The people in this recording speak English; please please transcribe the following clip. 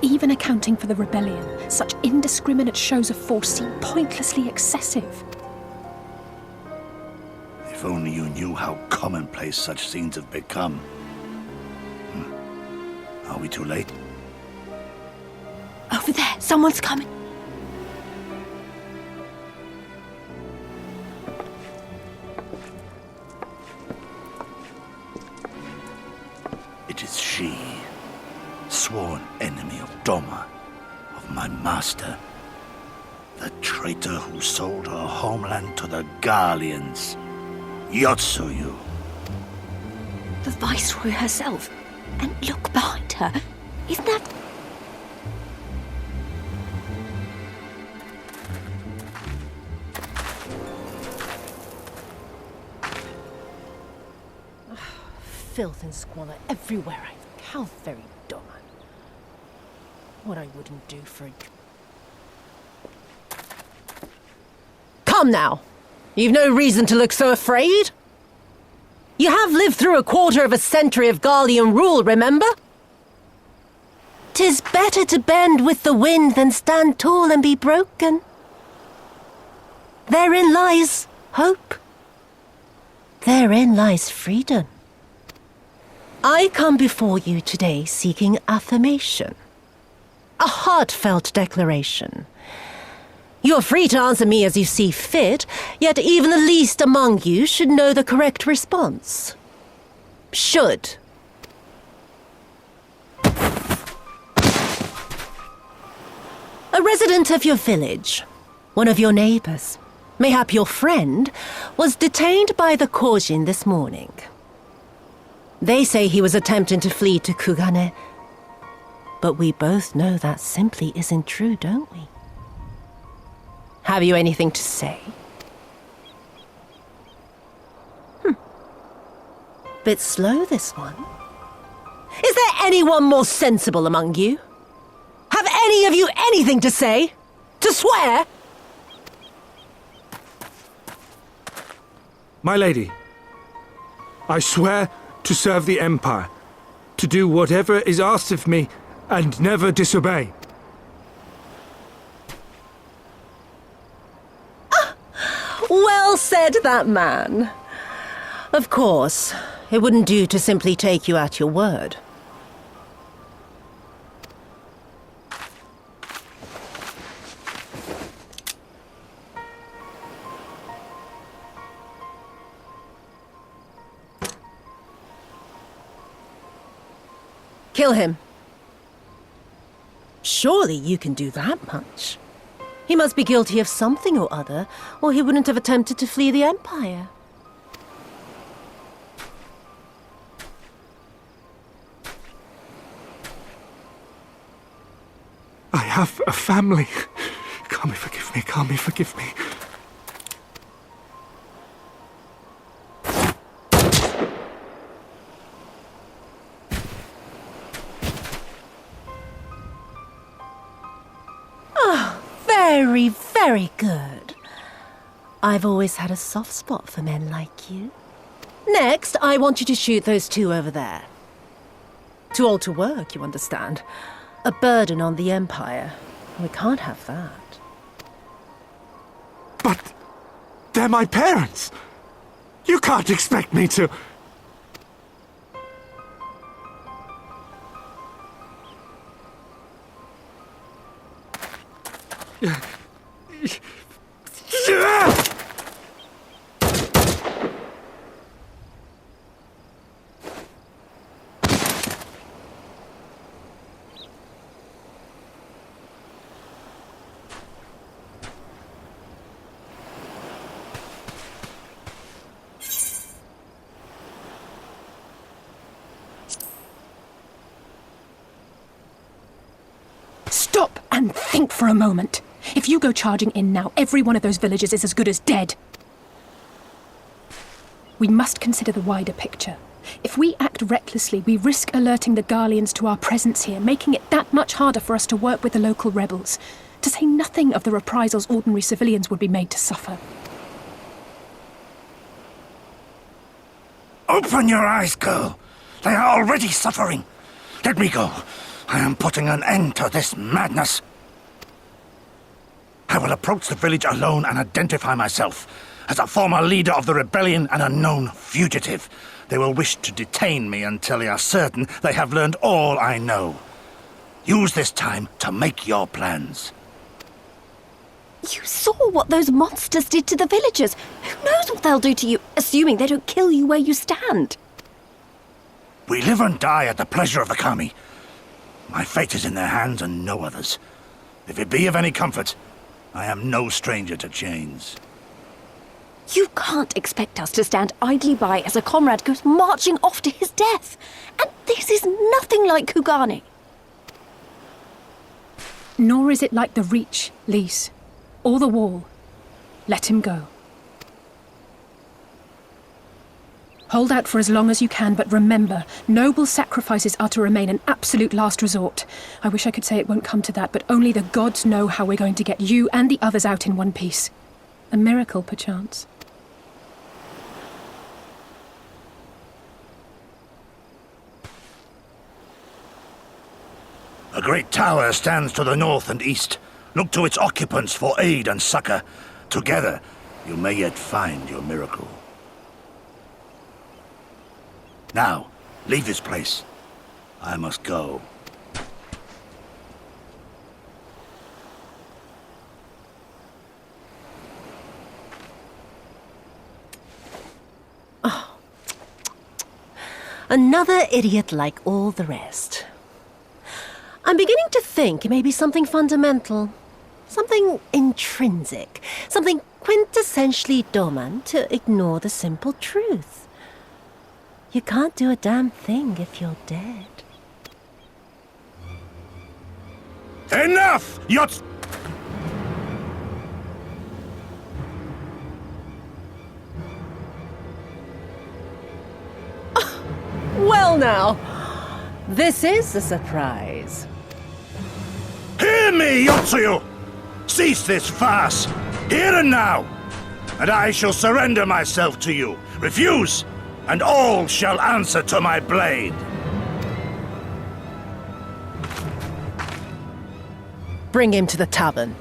Even accounting for the rebellion, such indiscriminate shows of force seem pointlessly excessive. If only you knew how commonplace such scenes have become. Are we too late? Over there, someone's coming. It is she, sworn enemy of Doma, of my master. The traitor who sold her homeland to the Garleans. Yotsuyu. The Viceroy herself. And look behind her. Isn't that... Filth and squalor everywhere. How very Doma. What I wouldn't do for a... Come now! You've no reason to look so afraid. You have lived through a quarter of a century of Garlean rule, remember? 'Tis better to bend with the wind than stand tall and be broken. Therein lies hope. Therein lies freedom. I come before you today seeking affirmation. A heartfelt declaration. You are free to answer me as you see fit, yet even the least among you should know the correct response. Should. A resident of your village, one of your neighbors, mayhap your friend, was detained by the Kojin this morning. They say he was attempting to flee to Kugane, but we both know that simply isn't true, don't we? Have you anything to say? Bit slow, this one. Is there anyone more sensible among you? Have any of you anything to say? To swear? My lady, I swear to serve the Empire, to do whatever is asked of me, and never disobey. Well said, that man. Of course, it wouldn't do to simply take you at your word. Kill him. Surely you can do that much. He must be guilty of something or other, or he wouldn't have attempted to flee the Empire. I have a family. Kami, forgive me. Kami, forgive me. Very, very good. I've always had a soft spot for men like you. Next, I want you to shoot those two over there. Too old to work, you understand. A burden on the Empire. We can't have that. But they're my parents. You can't expect me to... Stop and think for a moment. If you go charging in now, every one of those villages is as good as dead. We must consider the wider picture. If we act recklessly, we risk alerting the Garleans to our presence here, making it that much harder for us to work with the local rebels, to say nothing of the reprisals ordinary civilians would be made to suffer. Open your eyes, girl. They are already suffering. Let me go. I am putting an end to this madness. I will approach the village alone and identify myself as a former leader of the rebellion and a known fugitive. They will wish to detain me until they are certain they have learned all I know. Use this time to make your plans. You saw what those monsters did to the villagers. Who knows what they'll do to you, assuming they don't kill you where you stand? We live and die at the pleasure of the kami. My fate is in their hands and no others. If it be of any comfort, I am no stranger to chains. You can't expect us to stand idly by as a comrade goes marching off to his death. And this is nothing like Kugane. Nor is it like the Reach, Lise, or the Wall. Let him go. Hold out for as long as you can, but remember, noble sacrifices are to remain an absolute last resort. I wish I could say it won't come to that, but only the gods know how we're going to get you and the others out in one piece. A miracle, perchance. A great tower stands to the north and east. Look to its occupants for aid and succor. Together, you may yet find your miracle. Now, leave this place. I must go. Another idiot like all the rest. I'm beginning to think it may be something fundamental, something intrinsic, something quintessentially Doman to ignore the simple truth. You can't do a damn thing if you're dead. Enough! Well now, this is a surprise. Hear me, Yotsuyu! Cease this farce, here and now, and I shall surrender myself to you. Refuse, and all shall answer to my blade. Bring him to the tavern.